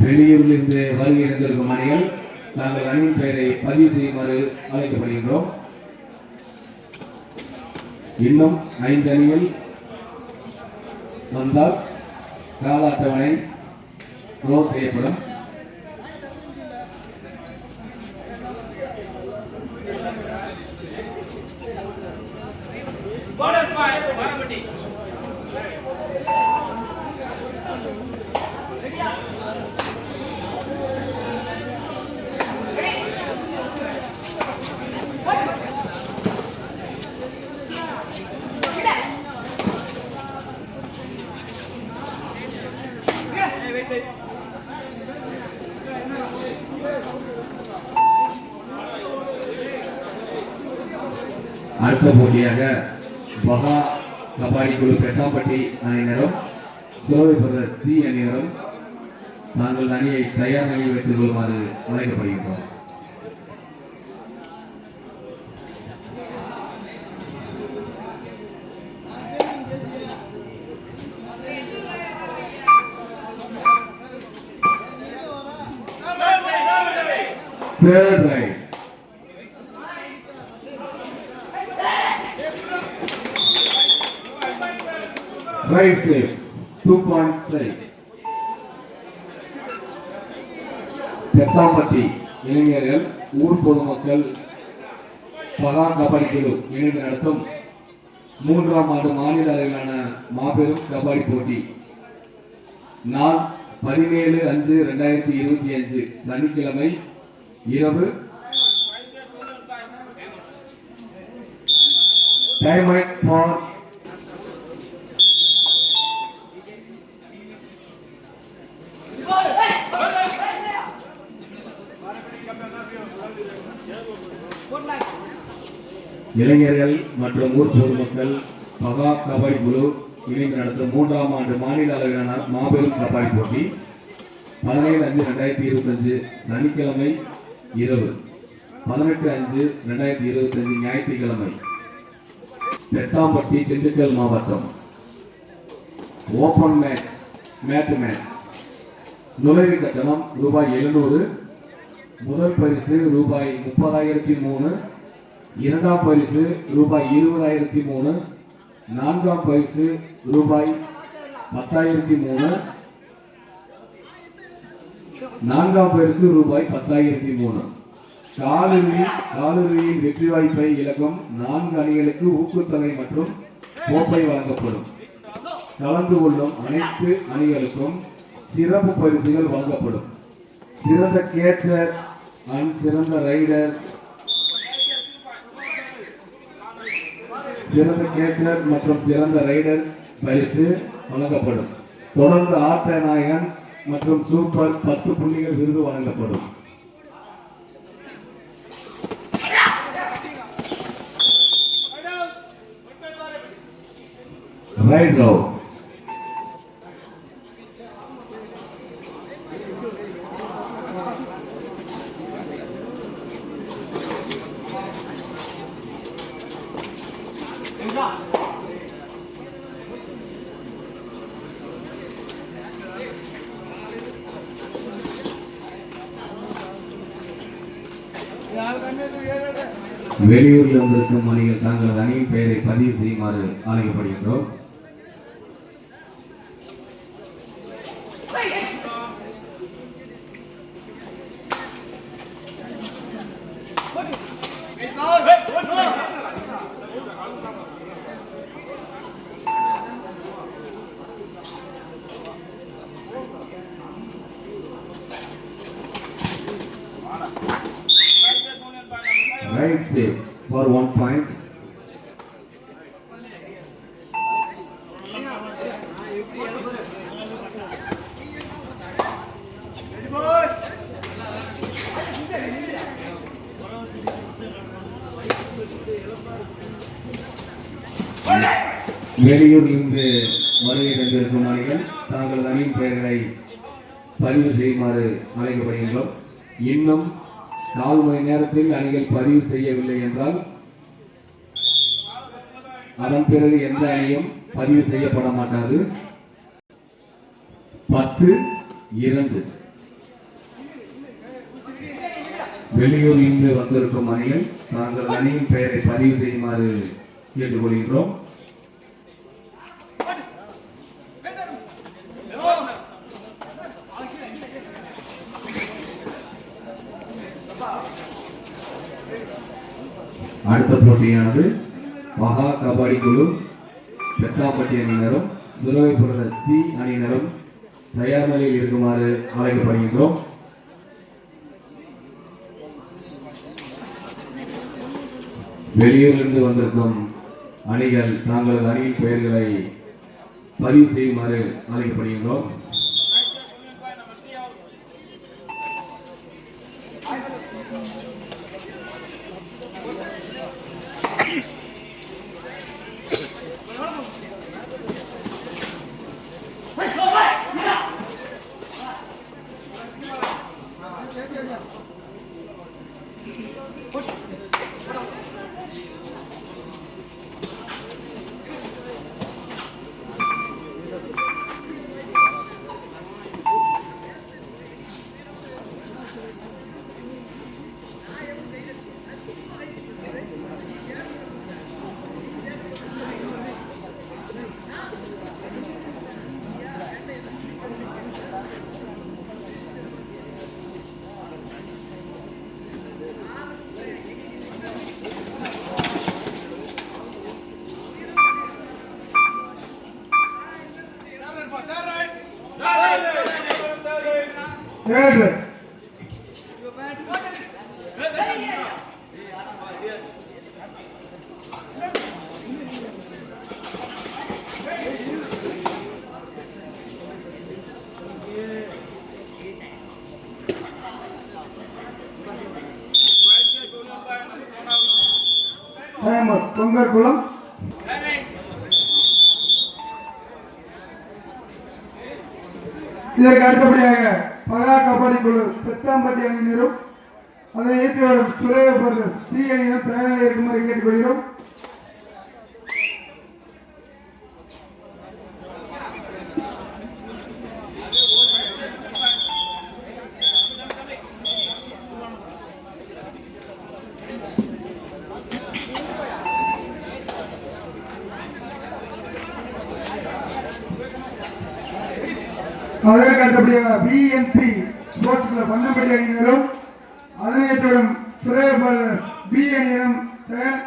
வெளியூரிலிருந்து வருகை இருந்திருக்கும் அணிகள் நாங்கள் அணியின் பெயரை பதிவு செய்யுமாறு அழைக்கப்படுகின்றோம். இன்னும் 5 அணிகள் வந்தால் கால அட்டவணை க்ளோஸ் செய்யப்படும். அடுத்த போட்டியாக மகா கபாடி குழு பெட்டாம்பட்டி அணியினரும் சோழ பிரதர்ஸ் சி அணியினரும் நாங்கள் அணியை தயார் நிலையில் வைத்துக் கொள்ளுமாறு அழைக்கப்படுகின்றோம். Third right. Right save. 2 points strike. Pethampatti இளைஞர்கள் ஊர் பொதுமக்கள் மகா கபாடி குழு இணைந்து நடத்தும் 3ஆம் ஆண்டு மாநில அளவிலான மாபெரும் கபாடி போட்டி நாள் 17/5/2025 சனிக்கிழமை இரவு டைம் ஃபார் இளைஞர்கள் மற்றும் ஊர் பொதுமக்கள் மகா கபாடி குழு இணைந்து நடத்தும் 3ஆம் ஆண்டு மாநில அளவிலான மாபெரும் கபாடி போட்டி 17/5/2025 சனிக்கிழமை இரவு 18/5/2025 ஞாயிற்றுக்கிழமை பெத்தாம்பட்டி திண்டுக்கல் மாவட்டம். ஓபன் மேட் நுழைவு கட்டணம் ரூபாய் 700. முதல் பரிசு ரூபாய் 30,003, இரண்டாம் பரிசு ரூபாய் 20,003, நான்காம் பரிசு ரூபாய் 10,003, நான்காம் பரிசு ரூபாய் 10,003. காலிறுதியின் வெற்றி வாய்ப்பை இழக்கும் 4 அணிகளுக்கு ஊக்குத்தொகை மற்றும் கோப்பை வழங்கப்படும். கலந்து கொள்ளும் அனைத்து அணிகளுக்கும் சிறப்பு பரிசுகள் வழங்கப்படும். சிறந்த கேச்சர் அண்ட் சிறந்த ரைடர் மற்றும் சிறந்த ரைடர் பரிசு வழங்கப்படும். தொடர்ந்து ஆட்ட நாயகன் மற்றும் சூப்பர் 10 புள்ளிகள் விருது வழங்கப்படும். ரைட் ரோ வெளியூரில் வந்திருக்கும் அணிகள் தங்களது அணியின் பெயரை பதிவு செய்யுமாறு அழைக்கப்படுகின்றோம். Right save for 1 point. வெளியூரிலிருந்து வருகை தந்திருக்கும் அணிகள் தாங்கள் அணியின் பெயர்களை பதிவு செய்யுமாறு அழைக்கப்படுகின்றோம். இன்னும் 4 மணி நேரத்தில் அணிகள் பதிவு செய்யவில்லை என்றால் அதன் பிறகு எந்த அணியும் பதிவு செய்யப்பட மாட்டாது. 10-2 வெளியூரில் இருந்து வந்திருக்கும் அணிகள் தாங்கள் அணியின் பெயரை பதிவு செய்யுமாறு கேட்டுக்கொள்கின்றோம். அடுத்த போட்டியானது மகா கபடி குழு பெட்டாம்பட்டி அணியினரும் சுரவைபுர சி அணியினரும் தயார் நிலையில் இருக்குமாறு அழைக்கப்படுகின்றோம். வெளியூரிலிருந்து வந்திருக்கும் அணிகள் தங்களது அணியின் பெயர்களை பதிவு செய்யுமாறு அழைக்கப்படுகின்றோம். பொங்கற்குளம் இதற்கு அடுத்தபடியாக மகா கபடி குழு பெத்தாம்பட்டி அணியினரும் அதை ஏற்றி வரும் சுரேபுர சி அணியினர் தயார் நிலையில் இருக்குமாறு கேட்டுக்கொள்கிறோம். அதற்கு அடுத்தபடியாக பிஎன்பி ஸ்போர்ட்ஸ் கிளப் வண்ணம்பட்டி அணியினரும் அதனை ஏற்றுவிடும் சுரேபுர பி அணியினரும் தயார்.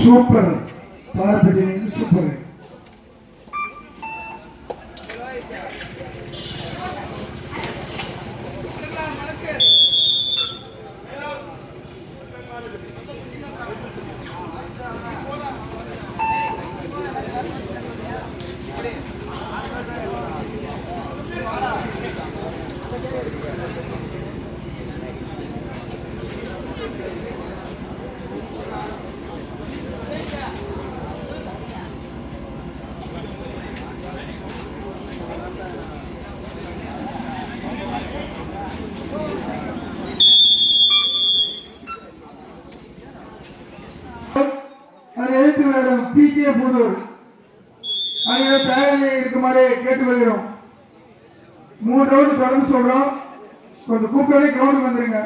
சூப்பர் பாரபட்ச சூப்பர். பிகே புதூர் அணியினர் தயாரில் இருக்குமாறு கேட்டுக்கொள்கிறோம். 3 ரவுண்டு தொடர்ந்து சொல்றோம். கொஞ்சம் கூப்பிட்டே கிரவுண்டுக்கு வந்துருங்க.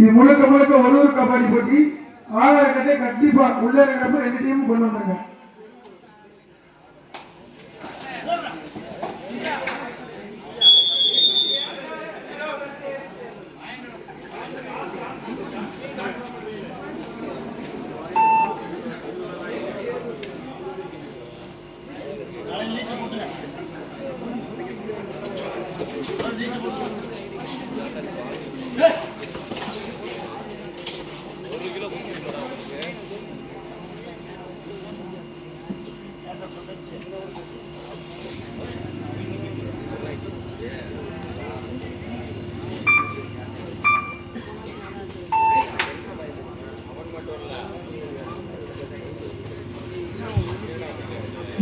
இது முழுக்க முழுக்க ஒரு கபடி போட்டி. 6 கட்டை கண்டிப்பா உள்ள இருக்கிறப்ப 2 டீமும் கொண்டு வந்துருங்க.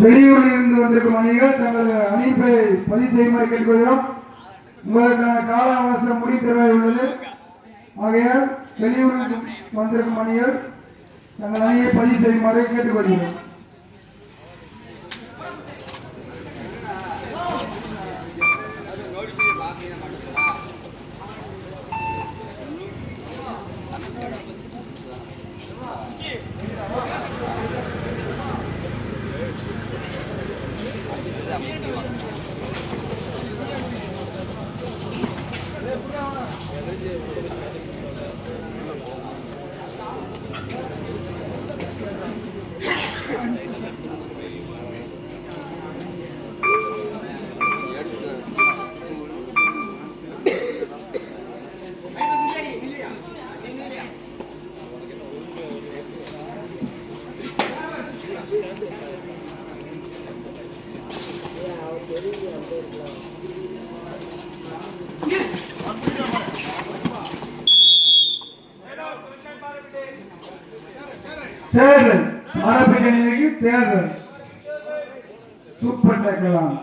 வெளியூரில் இருந்து வந்திருக்கும் அணிகள் தங்களது அணிப்பை பதிவு செய்யுமாறு கேட்டுக்கொள்கிறோம். உங்களுக்கான கால அவகாசம் முடித்தவரை உள்ளது. ஆகையால் வெளியூரில் வந்திருக்கும் அணிகள் தங்கள் அணியை பதிவு செய்யுமாறு கேட்டுக்கொள்கிறோம். தேர்தல் பாரம்பரிய அணிக்கு தேர்தல் சூப்பர் டேக்கலாம்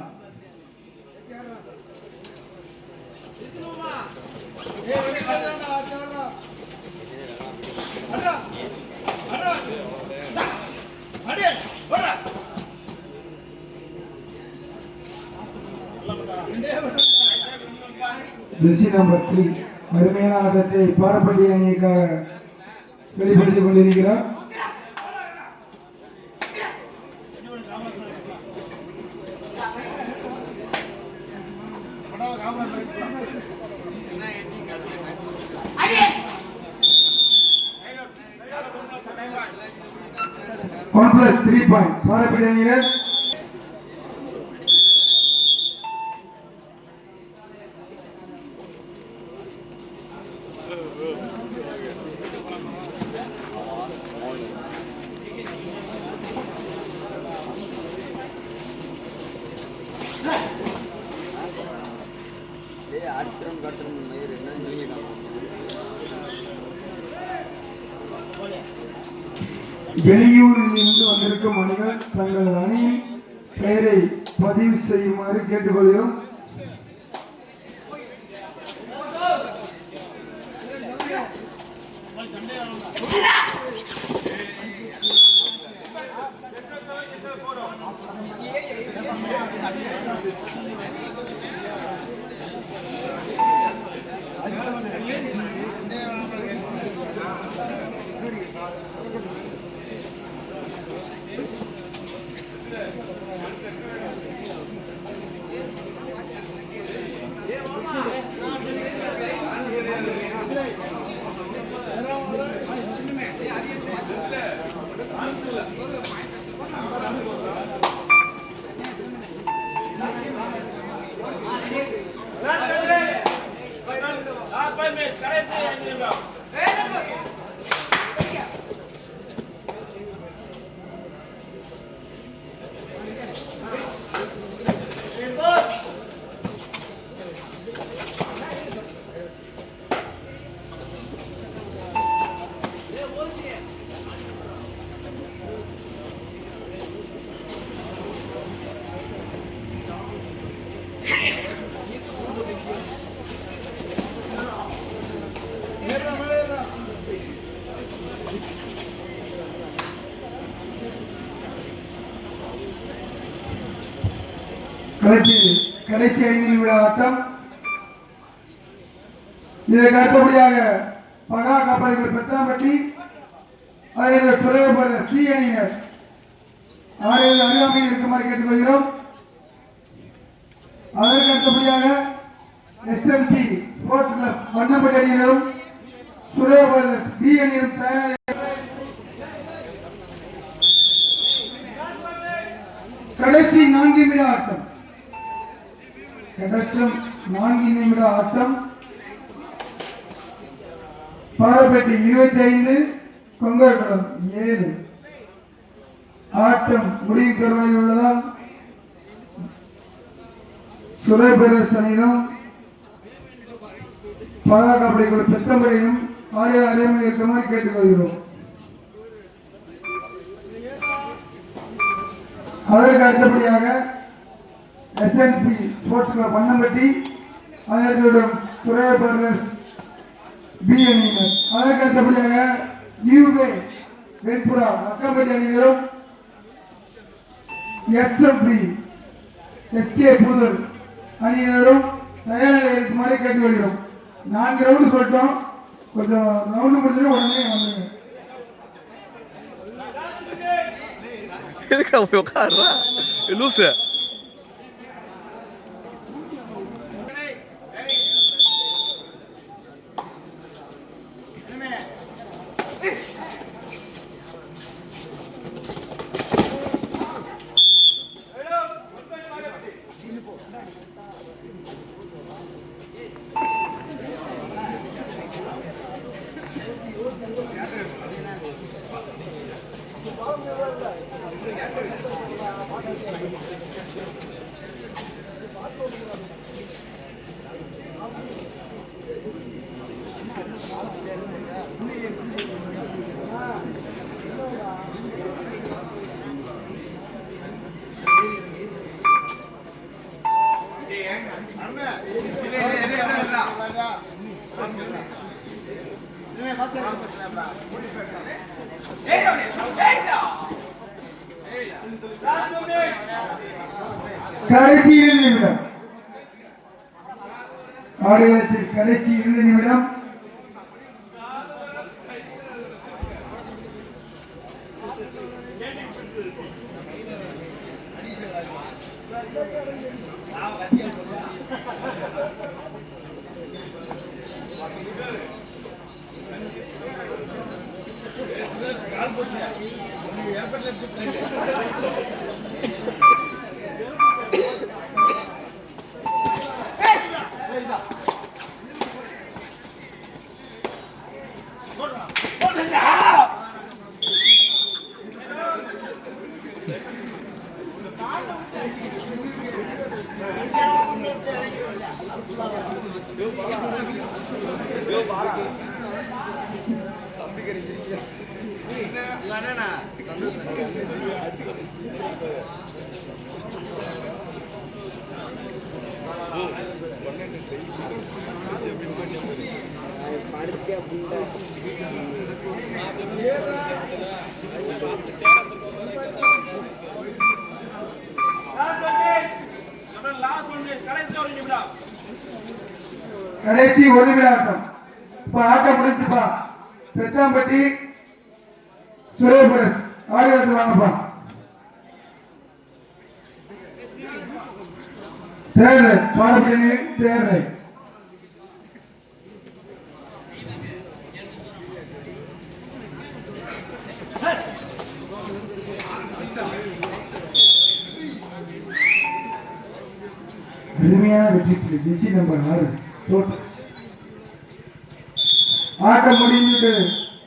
நம்பர் 3 அருமையான ஆட்டத்தை பாரம்பரிய அணிக்காக வெளிப்படுத்திக் கொண்டிருக்கிறார். +3 பாயிண்ட் பாரம்பரிய அணியினர். வெளியூரில் இருந்து வந்திருக்கும் அணிகள் தங்கள் அணியின் பெயரை பதிவு செய்யுமாறு கேட்டுக்கொள்கிறோம். கடைசி 5 நிமிட ஆட்டம். இதற்கு அடுத்தபடியாக பகா காப்பாளர்கள் பெத்தாம்பட்டி அதில் சுரேபுர சி அணியினர் ஆடையில் அருகாமையில் இருக்குமாறு கேட்டுக்கொள்கிறோம். அதற்கு அடுத்தபடியாக SMT ஸ்போர்ட்ஸ் கிளப் வண்ணப்பட்டி அணியினரும் சுரேபுர பி அணியினரும் தயார். கடைசி 4 நிமிட ஆட்டம். கடைசி 4 நிமிட ஆட்டம். பாரப்பட்டி 25 கொங்கர்குளம் 7. ஆட்டம் முடிவு தருவாயில் உள்ளதால் சுரேபரஸ் அணியிலும் பாதுகாப்படை குழு பெத்தம்படியும் ஆடியோ அறியாமல் இருக்குமாறு கேட்டுக்கொள்கிறோம். அதற்கு அடுத்தபடியாக எஸ்என்பி ஸ்போர்ட்ஸ் கிளப் வண்ணம்பட்டி, அதற்கு துறை பிரதர்ஸ் பி அணியினர், அதற்கு அடுத்தபடியாக யூகே வெண்புறா அக்கம்பட்டி அணியினரும் எஸ்எம்பி எஸ்கே புதூர் அணியினரும் தயார் நிலையில் இருக்குமாறு கேட்டுக்கொள்கிறோம். 4 ரவுண்டு சொல்லிட்டோம், கொஞ்சம் ரவுண்டு முடிஞ்சிடும், உடனே வந்துருங்க. எதுக்கு அவன் உட்கார்றா லூசு? கடைசி 2 நிமிடம், ஆடுகளத்தில் கடைசி 2 நிமிடம். கடைசி 1 நிமிட ஆட்டம். இப்ப ஆட்டம் முடிஞ்சுப்பா. பெத்தாம்பட்டி சுரேபரஸ் ஆடுகளத்துக்கு வாங்கப்பா. தேர்ட் பாரம்பரிய தேர்ட் அருமையான வெற்றி புள்ளி. ஜெசி நம்பர் 6 ஆட்டம் முடிந்து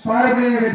பாரம்பரிய வெற்றி